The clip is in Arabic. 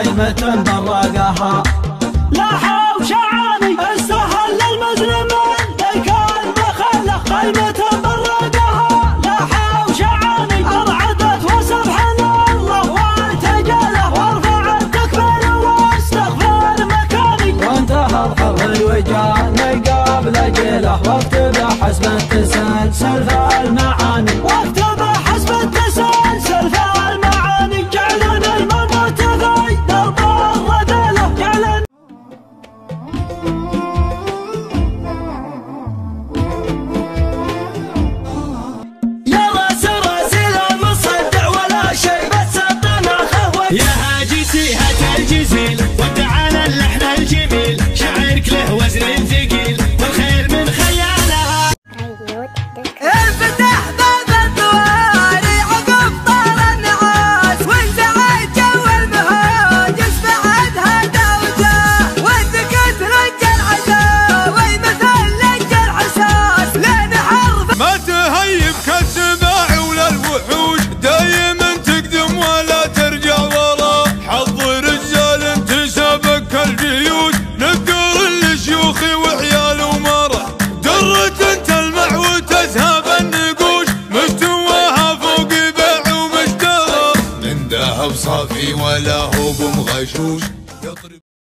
خيمة برقها. لاحوا شعاني استهل المسلمين لكن بخله خيمة برقها. لاحوا شعاني أرعدت وسبحان الله وارتجله وارفع التكبير واستغفر مكاني. وانتهى الحرب الوجاني قبل جيله واكتب حسب التسلسل في المعاني. واكتب حسب التسلسل في المعاني. جعلنا المموت في درب الرذيله. جعلنا يا راس المصدع ولا شيء بس الطناخه. يا هاجسي هات الجزيل وتعالى اللحن الجميل. شعرك له وزن ثقيل والخير من خيالها. انفتح باب الدواري عقب طار النعاس. وانزعج جو المهاجس بعد هدى وجاه. وانتكت رج العداوي مثل لج الحساس. لين حرف ما تهيب كالسباع ولا الوحوش. دايما تقدم ولا ترجع ورا. حظ رجال انتسابك الجيوش. نذكر الشيوخ وعيال ومرح. درة تلمع وتذهب النقوش. مستواها فوق بيع ومشترى. من ذهب صافي ولا هو بمغشوش.